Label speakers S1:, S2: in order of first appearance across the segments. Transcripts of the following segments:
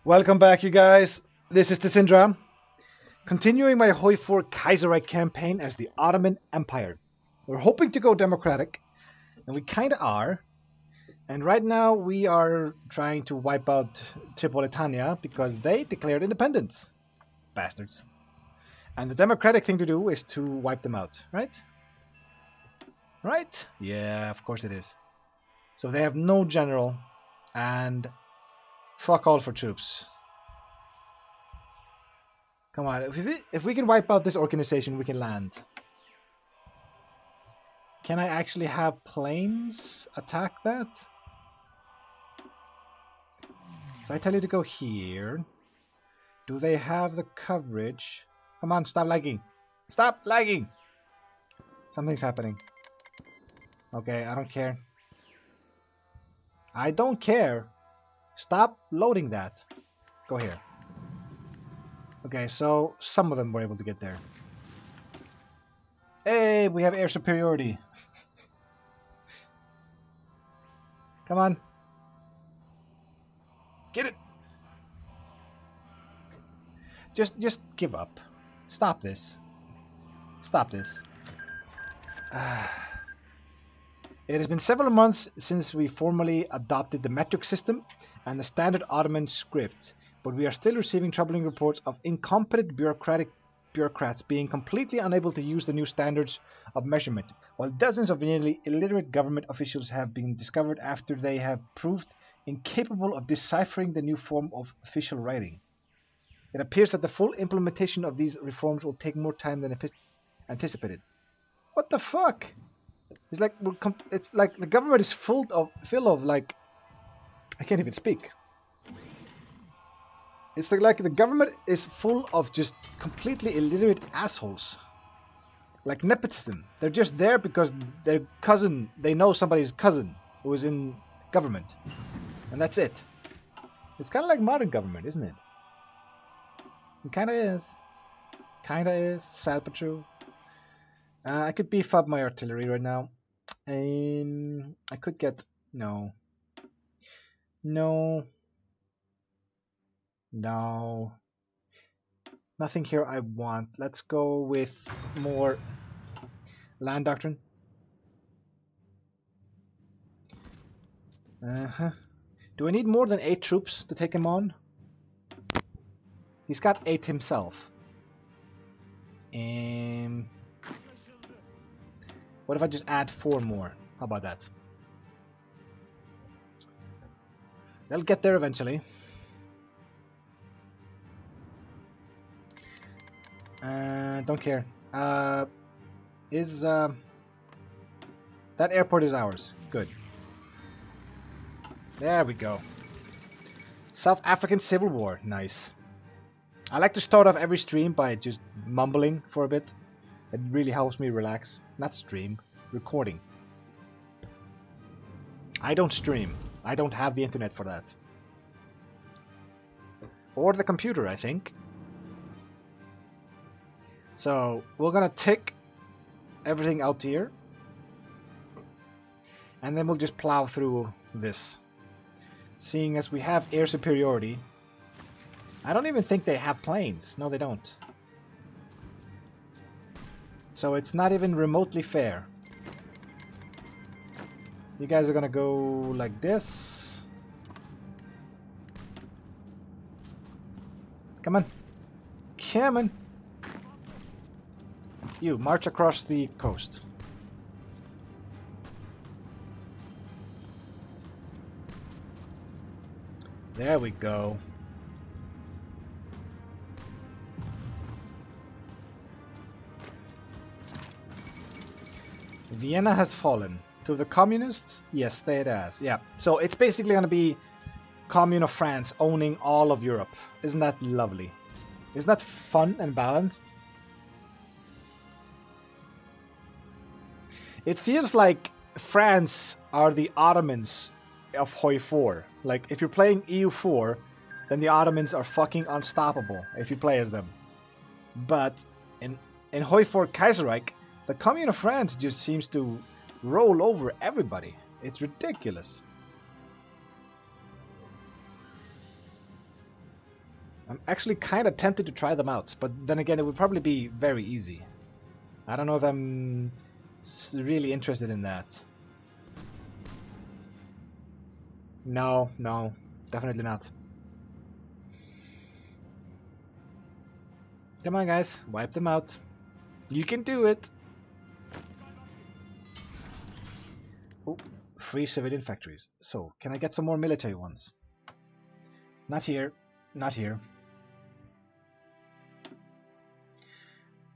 S1: Welcome back, you guys. This is the Syndra, continuing my HOI4 Kaiserreich campaign as the Ottoman Empire. We're hoping to go democratic, and we kind of are. And right now we are trying to wipe out Tripolitania because they declared independence. Bastards. And the democratic thing to do is to wipe them out, right? Right? Yeah, of course it is. So they have no general, and fuck all for troops. Come on, if we can wipe out this organization, we can land. Can I actually have planes attack that? If I tell you to go here, do they have the coverage? Come on, stop lagging. Stop lagging! Something's happening. Okay, I don't care. I don't care. Stop loading that. Go here. Okay, so some of them were able to get there. Hey, we have air superiority. Come on. Get it. Just give up. Stop this. Stop this. It has been several months since we formally adopted the metric system and the standard Ottoman script, but we are still receiving troubling reports of incompetent bureaucrats being completely unable to use the new standards of measurement, while dozens of nearly illiterate government officials have been discovered after they have proved incapable of deciphering the new form of official writing. It appears that the full implementation of these reforms will take more time than anticipated. What the fuck? It's like the government is full of like, I can't even speak. It's like the government is full of just completely illiterate assholes. Like nepotism. They're just there because their cousin, they know somebody's cousin who is in government. And that's it. It's kind of like modern government, isn't it? It kind of is. Kind of is. Sad but true. I could beef up my artillery right now. I could get... No. No. No. Nothing here I want. Let's go with more land doctrine. Do I need more than 8 troops to take him on? He's got 8 himself. What if I just add 4 more? How about that? They'll get there eventually. Don't care. That airport is ours. Good. There we go. South African Civil War. Nice. I like to start off every stream by just mumbling for a bit. It really helps me relax. Not stream. Recording. I don't stream. I don't have the internet for that. Or the computer, I think. So, we're gonna tick everything out here. And then we'll just plow through this. Seeing as we have air superiority. I don't even think they have planes. No, they don't. So it's not even remotely fair. You guys are gonna go like this. Come on. Come on. You, march across the coast. There we go. Vienna has fallen. To the communists? Yes, it has. Yeah. So it's basically going to be Commune of France owning all of Europe. Isn't that lovely? Isn't that fun and balanced? It feels like France are the Ottomans of HOI4. Like, if you're playing EU4, then the Ottomans are fucking unstoppable if you play as them. But in HOI4 Kaiserreich, the Commune of France just seems to roll over everybody. It's ridiculous. I'm actually kind of tempted to try them out, but then again, it would probably be very easy. I don't know if I'm really interested in that. No, no, definitely not. Come on, guys, wipe them out. You can do it. Oh, free civilian factories. So, can I get some more military ones? Not here. Not here.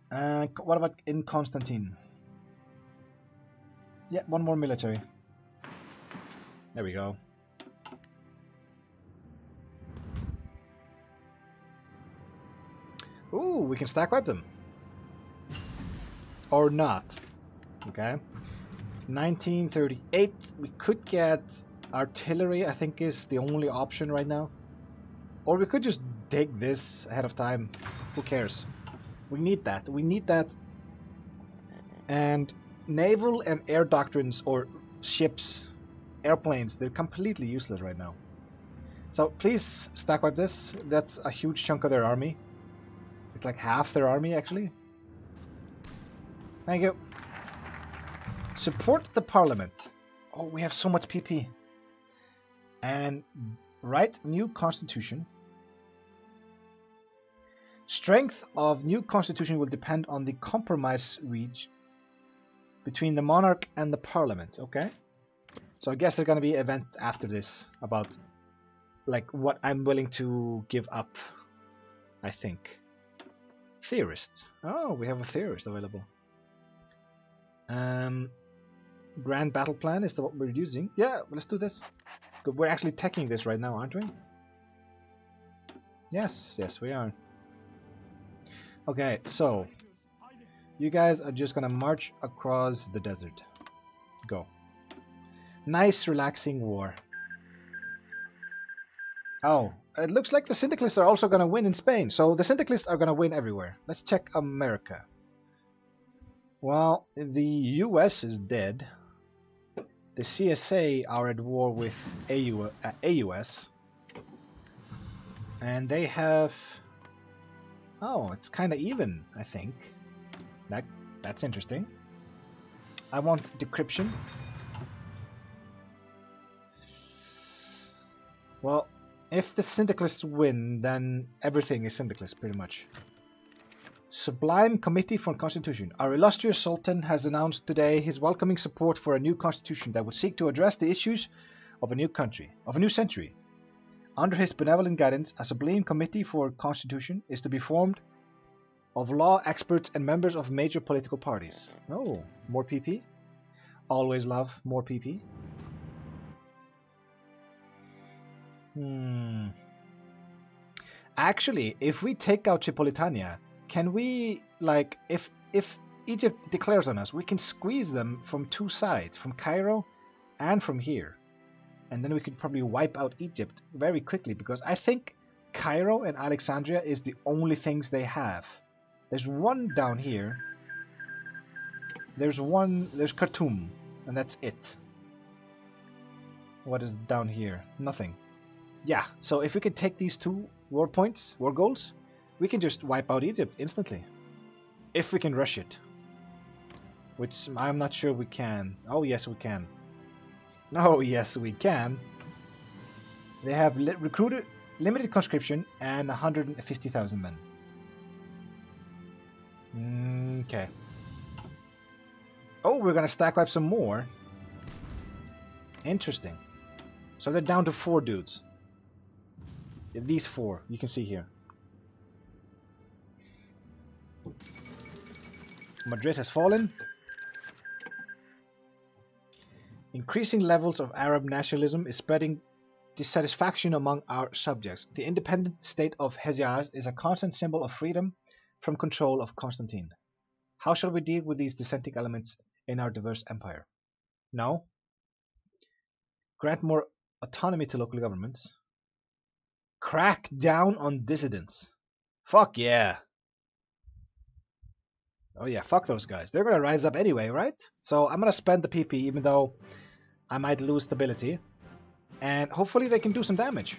S1: What about in Constantine? Yeah, one more military. There we go. Ooh, we can stack wipe them. Or not. Okay. 1938. We could get artillery, I think is the only option right now. Or we could just take this ahead of time. Who cares? We need that. We need that. And naval and air doctrines or ships, airplanes, they're completely useless right now. So please stack wipe this. That's a huge chunk of their army. It's like half their army, actually. Thank you. Support the parliament. Oh, we have so much PP. And write new constitution. Strength of new constitution will depend on the compromise reached between the monarch and the parliament. Okay. So I guess there's going to be an event after this about like what I'm willing to give up, I think. Theorist. Oh, we have a theorist available. Grand battle plan is what we're using. Yeah, let's do this. Good. We're actually teching this right now, aren't we? Yes, yes, we are. Okay, so you guys are just gonna march across the desert. Go. Nice, relaxing war. Oh, it looks like the syndicalists are also gonna win in Spain. So the syndicalists are gonna win everywhere. Let's check America. Well, the US is dead. The CSA are at war with AUS. And they have... Oh, it's kind of even, I think. That's interesting. I want decryption. Well, if the syndicalists win, then everything is syndicalist, pretty much. Sublime Committee for Constitution. Our illustrious Sultan has announced today his welcoming support for a new constitution that would seek to address the issues of a new country, of a new century. Under his benevolent guidance, a Sublime Committee for Constitution is to be formed of law experts and members of major political parties. Oh, more PP? Always love more PP. Actually, if we take out Tripolitania, can we, like, if Egypt declares on us, we can squeeze them from two sides, from Cairo and from here. And then we could probably wipe out Egypt very quickly, because I think Cairo and Alexandria is the only things they have. There's one down here. There's Khartoum, and that's it. What is down here? Nothing. Yeah, so if we can take these two war points, war goals, we can just wipe out Egypt instantly. If we can rush it. Which I'm not sure we can. Oh, yes, we can. Oh, yes, we can. They have recruited limited conscription and 150,000 men. Okay. Oh, we're gonna stack wipe some more. Interesting. So they're down to 4 dudes. These 4, you can see here. Madrid has fallen. Increasing levels of Arab nationalism is spreading dissatisfaction among our subjects. The independent state of Hejaz is a constant symbol of freedom from control of Constantine. How shall we deal with these dissenting elements in our diverse empire? No. Grant more autonomy to local governments. Crack down on dissidents. Fuck yeah. Oh yeah, fuck those guys. They're gonna rise up anyway, right? So I'm gonna spend the PP even though I might lose stability. And hopefully they can do some damage.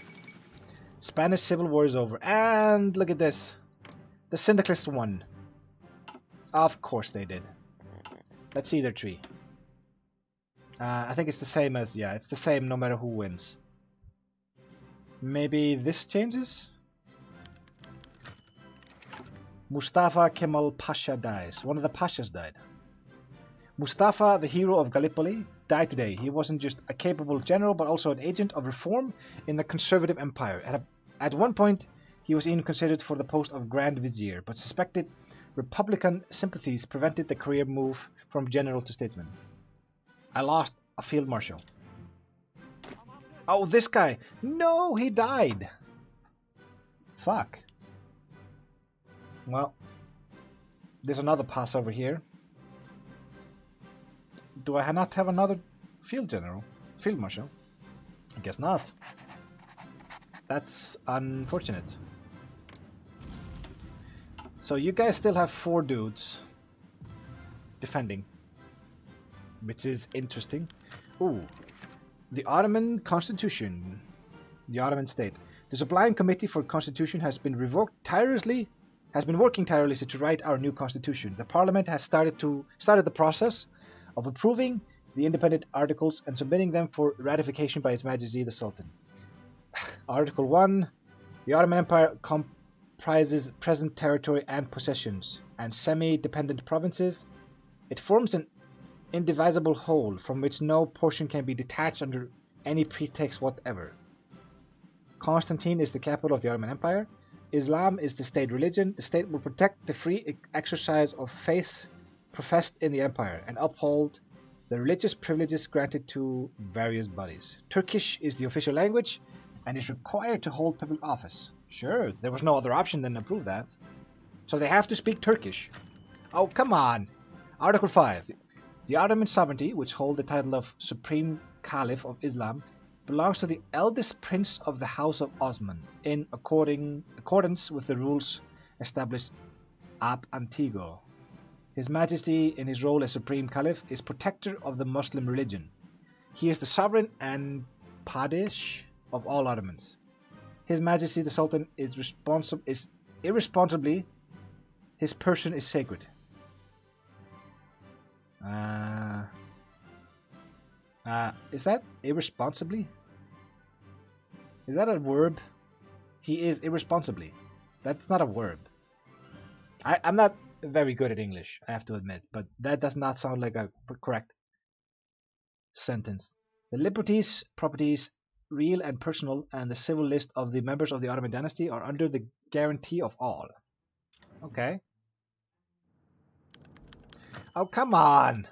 S1: Spanish Civil War is over. And look at this. The Syndicalists won. Of course they did. Let's see their tree. I think it's the same as... Yeah, it's the same no matter who wins. Maybe this changes? Mustafa Kemal Pasha dies. One of the Pashas died. Mustafa, the hero of Gallipoli, died today. He wasn't just a capable general, but also an agent of reform in the conservative empire. At one point, he was even considered for the post of Grand Vizier, but suspected Republican sympathies prevented the career move from general to statesman. I lost a field marshal. Oh, this guy! No, he died! Fuck. Well, there's another pass over here. Do I not have another field marshal? I guess not. That's unfortunate. So you guys still have 4 dudes defending, which is interesting. Ooh, the Ottoman Constitution, the Ottoman state. The Sublime Committee for Constitution has been working tirelessly to write our new constitution. The Parliament has started the process of approving the independent articles and submitting them for ratification by His Majesty the Sultan. Article 1. The Ottoman Empire comprises present territory and possessions and semi-dependent provinces. It forms an indivisible whole from which no portion can be detached under any pretext whatever. Constantine is the capital of the Ottoman Empire. Islam is the state religion. The state will protect the free exercise of faiths professed in the empire and uphold the religious privileges granted to various bodies. Turkish is the official language and is required to hold public office. Sure, there was no other option than to approve that. So they have to speak Turkish. Oh, come on. Article 5. The Ottoman sovereignty, which hold the title of Supreme Caliph of Islam, belongs to the eldest prince of the House of Osman, in accordance with the rules established ab antigo. His Majesty, in his role as Supreme Caliph, is protector of the Muslim religion. He is the sovereign and Padesh of all Ottomans. His Majesty the Sultan is irresponsibly, his person is sacred. Is that irresponsibly? Is that a verb? He is irresponsibly. That's not a verb. I'm not very good at English, I have to admit, but that does not sound like a correct sentence. The liberties, properties, real and personal, and the civil list of the members of the Ottoman dynasty are under the guarantee of all. Okay. Oh, come on!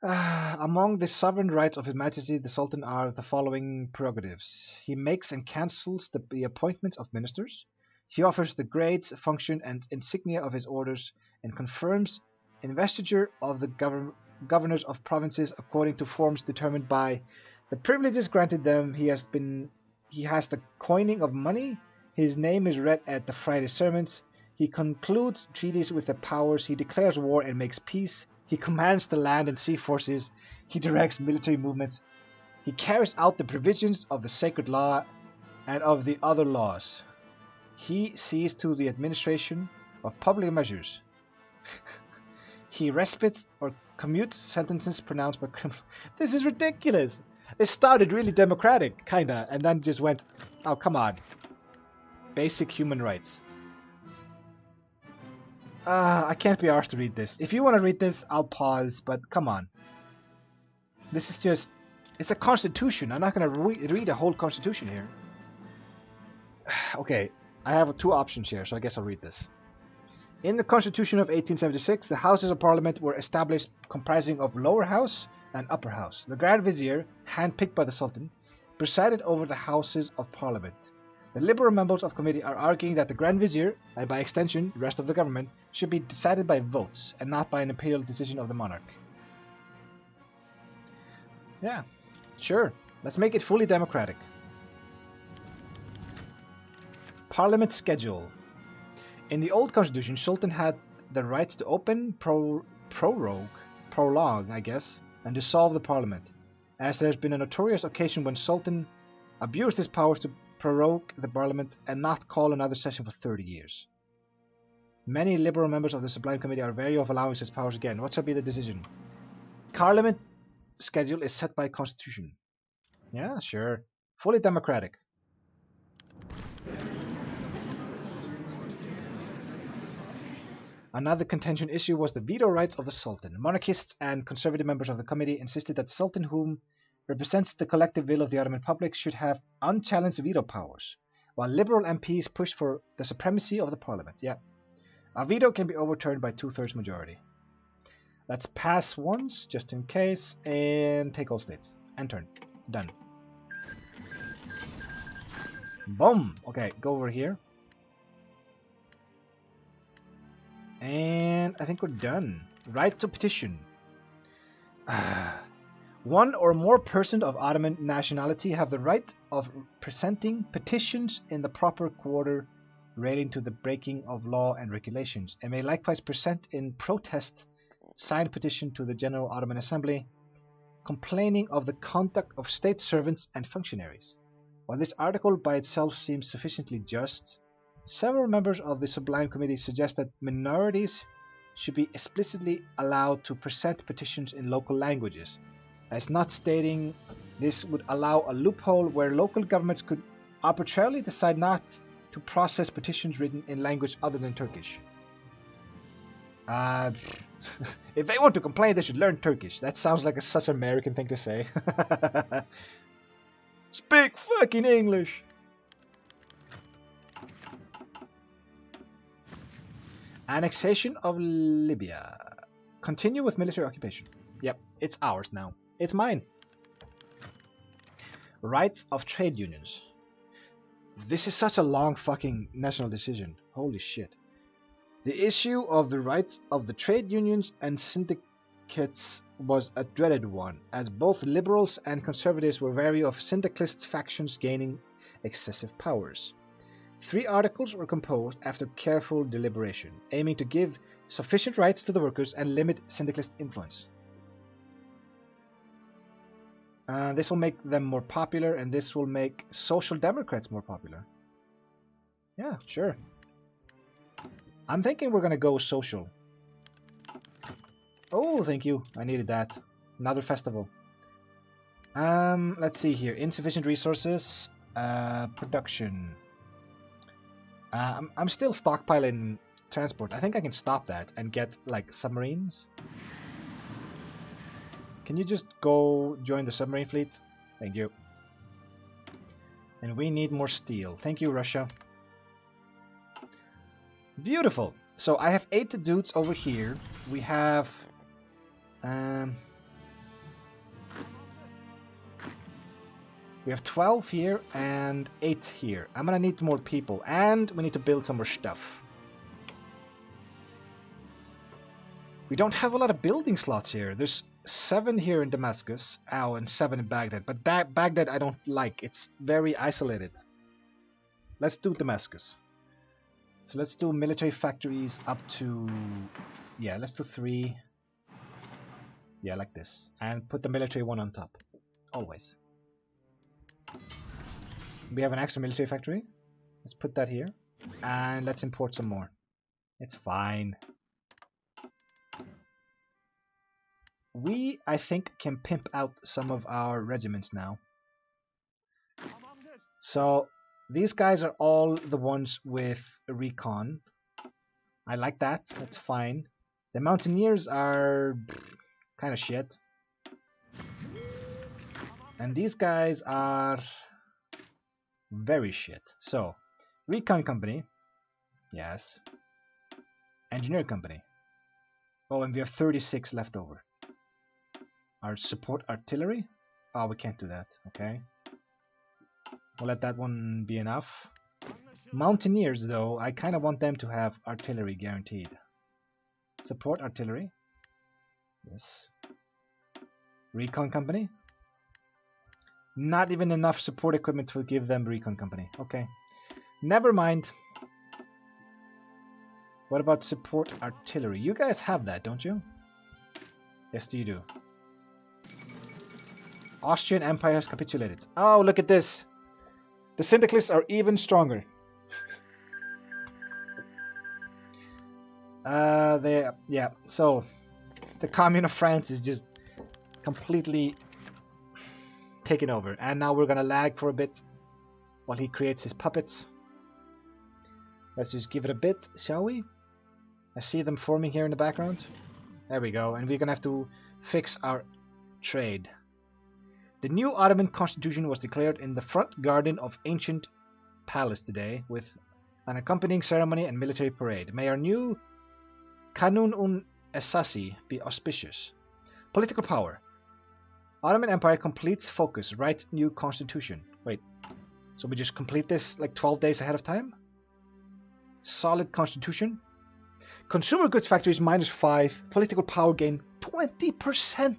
S1: Among the sovereign rights of His Majesty the Sultan are the following prerogatives. He makes and cancels the appointments of ministers. He offers the grades, function, and insignia of his orders, and confirms investiture of the governors of provinces according to forms determined by the privileges granted them. He has the coining of money. His name is read at the Friday sermons. He concludes treaties with the powers. He declares war and makes peace. He commands the land and sea forces. He directs military movements. He carries out the provisions of the sacred law and of the other laws. He sees to the administration of public measures. He respites or commutes sentences pronounced by criminals. This is ridiculous. It started really democratic, kinda, and then just went, oh, come on. Basic human rights. I can't be arsed to read this. If you want to read this, I'll pause, but come on. This is just... It's a constitution. I'm not going to read a whole constitution here. Okay, I have 2 options here, so I guess I'll read this. In the Constitution of 1876, the Houses of Parliament were established comprising of Lower House and Upper House. The Grand Vizier, handpicked by the Sultan, presided over the Houses of Parliament. The liberal members of committee are arguing that the Grand Vizier, and by extension the rest of the government, should be decided by votes and not by an imperial decision of the monarch. Yeah, sure. Let's make it fully democratic. Parliament schedule. In the old constitution, Sultan had the right to open, prolong, I guess, and dissolve the parliament, as there has been a notorious occasion when Sultan abused his powers to prorogue the parliament and not call another session for 30 years. Many liberal members of the Sublime Committee are wary of allowing such powers again. What shall be the decision? Parliament schedule is set by constitution. Yeah, sure. Fully democratic. Another contention issue was the veto rights of the Sultan. Monarchists and conservative members of the committee insisted that the Sultan, whom represents the collective will of the Ottoman public, should have unchallenged veto powers, while liberal MPs pushed for the supremacy of the parliament. Yeah. A veto can be overturned by 2/3 majority. Let's pass once, just in case, and take all states. And turn. Done. Boom! Okay, go over here. And I think we're done. Right to petition. One or more persons of Ottoman nationality have the right of presenting petitions in the proper quarter relating to the breaking of law and regulations, and may likewise present in protest signed petition to the General Ottoman Assembly complaining of the conduct of state servants and functionaries. While this article by itself seems sufficiently just, several members of the Sublime Committee suggest that minorities should be explicitly allowed to present petitions in local languages, as not stating this would allow a loophole where local governments could arbitrarily decide not to process petitions written in language other than Turkish. If they want to complain, they should learn Turkish. That sounds like such an American thing to say. Speak fucking English! Annexation of Libya. Continue with military occupation. Yep, it's ours now. It's mine. Rights of trade unions. This is such a long fucking national decision. Holy shit. The issue of the rights of the trade unions and syndicates was a dreaded one, as both liberals and conservatives were wary of syndicalist factions gaining excessive powers. 3 articles were composed after careful deliberation, aiming to give sufficient rights to the workers and limit syndicalist influence. This will make them more popular, and this will make social democrats more popular. Yeah, sure. I'm thinking we're gonna go social. Oh, thank you. I needed that. Another festival. Let's see here. Insufficient resources. Production. I'm still stockpiling transport. I think I can stop that and get, like, submarines. Can you just go join the submarine fleet? Thank you. And we need more steel. Thank you, Russia. Beautiful. So I have 8 dudes over here. We have... we have 12 here and 8 here. I'm gonna need more people. And we need to build some more stuff. We don't have a lot of building slots here. There's 7 here in Damascus. Ow, and 7 in Baghdad. But Baghdad I don't like. It's very isolated. Let's do Damascus. So let's do military factories up to... yeah, let's do 3. Yeah, like this. And put the military one on top. Always. We have an extra military factory. Let's put that here. And let's import some more. It's fine. We, I think, can pimp out some of our regiments now. So, these guys are all the ones with recon. I like that. That's fine. The mountaineers are kind of shit. And these guys are very shit. So, recon company. Yes. Engineer company. Oh, and we have 36 left over. Our support artillery? Oh, we can't do that. Okay. We'll let that one be enough. Mountaineers, though, I kind of want them to have artillery guaranteed. Support artillery. Yes. Recon company. Not even enough support equipment to give them recon company. Okay. Never mind. What about support artillery? You guys have that, don't you? Yes, you do. Austrian Empire has capitulated. Oh, look at this. The syndicalists are even stronger. So the Commune of France is just completely taken over. And now we're gonna lag for a bit while he creates his puppets. Let's just give it a bit, shall we? I see them forming here in the background. There we go. And we're gonna have to fix our trade. The new Ottoman constitution was declared in the front garden of ancient palace today with an accompanying ceremony and military parade. May our new Kanun un Esasi be auspicious. Political power. Ottoman Empire completes focus. Write new constitution. Wait, so we just complete this like 12 days ahead of time? Solid constitution. Consumer goods factories -5. Political power gain 20%.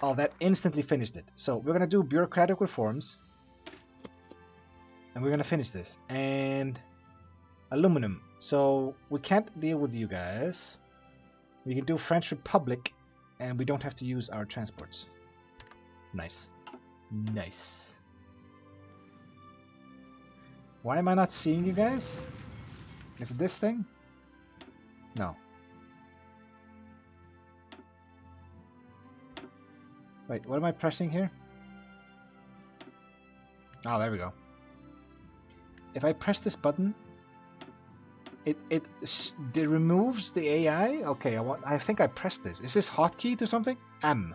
S1: Oh, that instantly finished it. So we're going to do bureaucratic reforms. And we're going to finish this. And aluminum. So we can't deal with you guys. We can do French Republic. And we don't have to use our transports. Nice. Nice. Why am I not seeing you guys? Is it this thing? No. Wait, what am I pressing here? Oh, there we go. If I press this button, it removes the AI. Okay, I think I pressed this. Is this hotkey to something? M.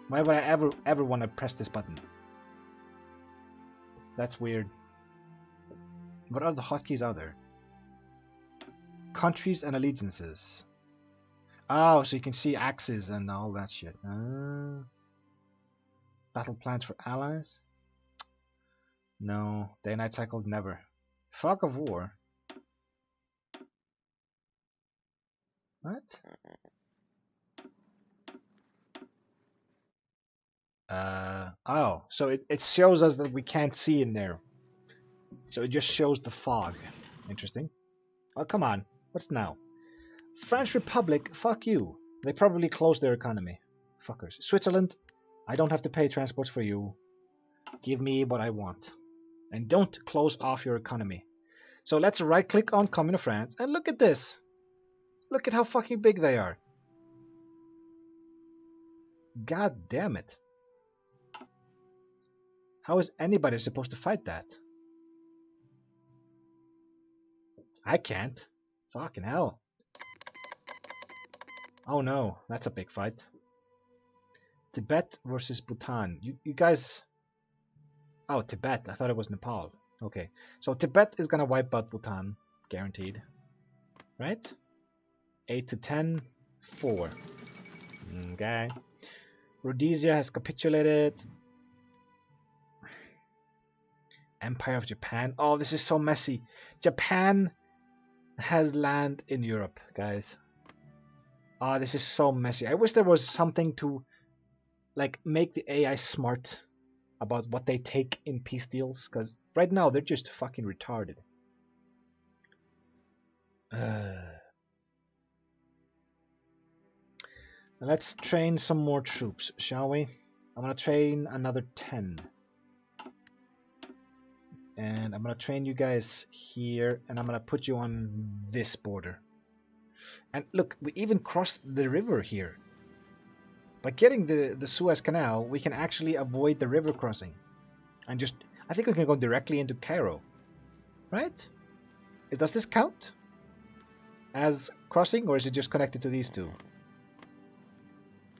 S1: Why would I ever want to press this button? That's weird. What other hotkeys are there? Countries and allegiances. Oh, so you can see axes and all that shit. Battle plans for allies? No. Day-night cycle? Never. Fog of war? What? Oh, so it shows us that we can't see in there. So it just shows the fog. Interesting. Oh, come on. What's now? French Republic, fuck you. They probably closed their economy. Fuckers. Switzerland, I don't have to pay transports for you. Give me what I want. And don't close off your economy. So let's right click on Commune of France and look at this. Look at how fucking big they are. God damn it. How is anybody supposed to fight that? I can't. Fucking hell. Oh no, that's a big fight. Tibet versus Bhutan. You guys... Oh, Tibet. I thought it was Nepal. Okay. So Tibet is gonna wipe out Bhutan. Guaranteed. Right? 8 to 10. 4. Okay. Rhodesia has capitulated. Empire of Japan. Oh, this is so messy. Japan has land in Europe, guys. Oh, this is so messy. I wish there was something to like make the AI smart about what they take in peace deals, because right now they're just fucking retarded. Let's train some more troops, shall we? I'm gonna train another 10. And I'm gonna train you guys here, and I'm gonna put you on this border. And look, we even crossed the river here. By getting the Suez Canal, we can actually avoid the river crossing. And just, I think we can go directly into Cairo. Right? Does this count as crossing, or is it just connected to these two?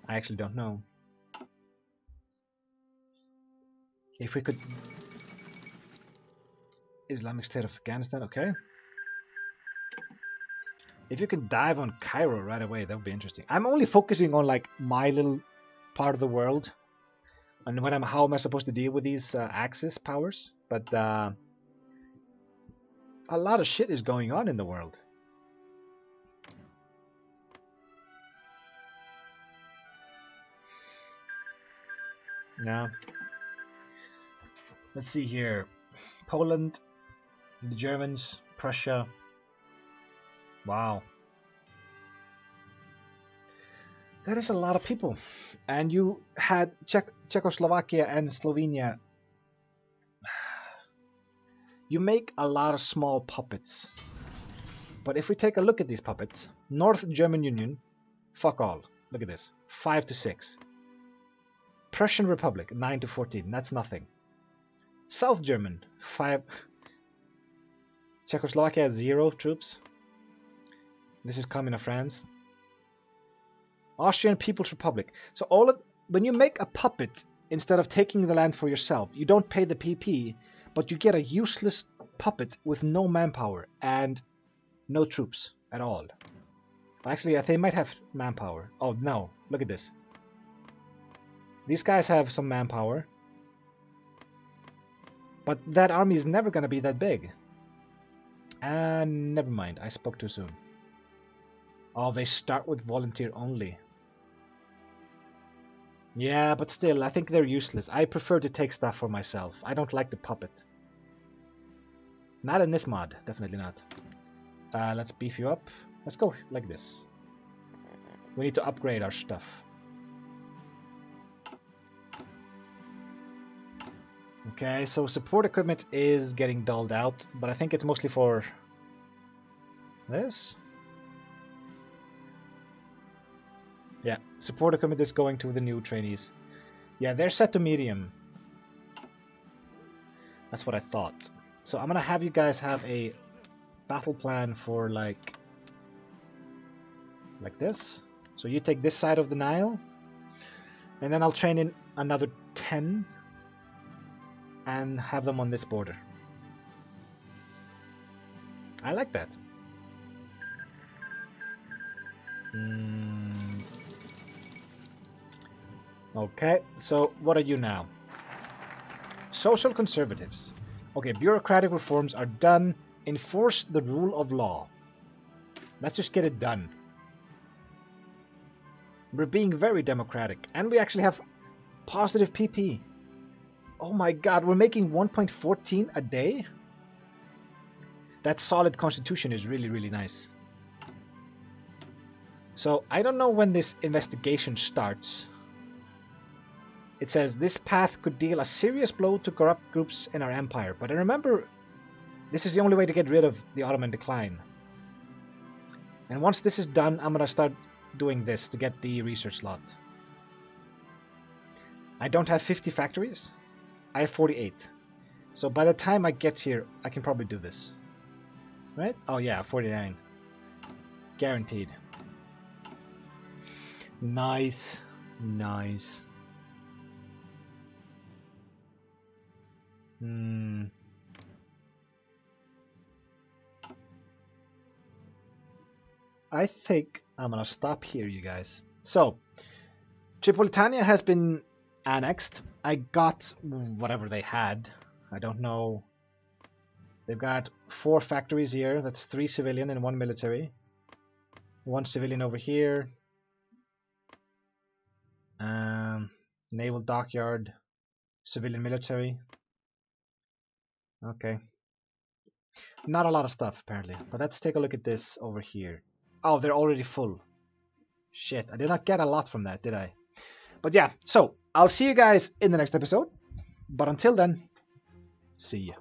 S1: I actually don't know. If we could... Islamic State of Afghanistan, okay. If you can dive on Cairo right away, that would be interesting. I'm only focusing on like my little part of the world, and how am I supposed to deal with these Axis powers? But a lot of shit is going on in the world. Now, let's see here. Poland, the Germans, Prussia. Wow. That is a lot of people. And you had Czechoslovakia and Slovenia you make a lot of small puppets. But if we take a look at these puppets, North German Union, fuck all. Look at this, 5 to 6. Prussian Republic, 9 to 14. That's nothing. South German, 5. Czechoslovakia, 0 troops. This is coming to France. Austrian People's Republic. So when you make a puppet, instead of taking the land for yourself, you don't pay the PP, but you get a useless puppet with no manpower and no troops at all. Actually, they might have manpower. Oh no, look at this. These guys have some manpower. But that army is never going to be that big. And never mind, I spoke too soon. Oh, they start with volunteer only. Yeah, but still, I think they're useless. I prefer to take stuff for myself. I don't like the puppet. Not in this mod, definitely not. Let's beef you up. Let's go like this. We need to upgrade our stuff. Okay, so support equipment is getting dulled out, but I think it's mostly for this. Yeah, support equipment is going to the new trainees. Yeah, they're set to medium. That's what I thought. So I'm gonna have you guys have a battle plan for like this. So you take this side of the Nile, and then I'll train in another 10 and have them on this border. I like that. Okay, so what are you now? Social conservatives. Okay, bureaucratic reforms are done. Enforce the rule of law. Let's just get it done. We're being very democratic, and we actually have positive PP. Oh my god, we're making 1.14 a day? That solid constitution is really, really nice. So, I don't know when this investigation starts. It says, this path could deal a serious blow to corrupt groups in our empire. But I remember, this is the only way to get rid of the Ottoman decline. And once this is done, I'm going to start doing this to get the research slot. I don't have 50 factories. I have 48. So by the time I get here, I can probably do this. Right? Oh yeah, 49. Guaranteed. Nice. Nice. I think I'm gonna stop here, you guys. So, Tripolitania has been annexed. I got whatever they had. I don't know. They've got 4 factories here. That's 3 civilian and 1 military. 1 civilian over here. Naval dockyard. Civilian military. Okay. Not a lot of stuff, apparently. But let's take a look at this over here. Oh, they're already full. Shit, I did not get a lot from that, did I? But yeah, so I'll see you guys in the next episode. But until then, see ya.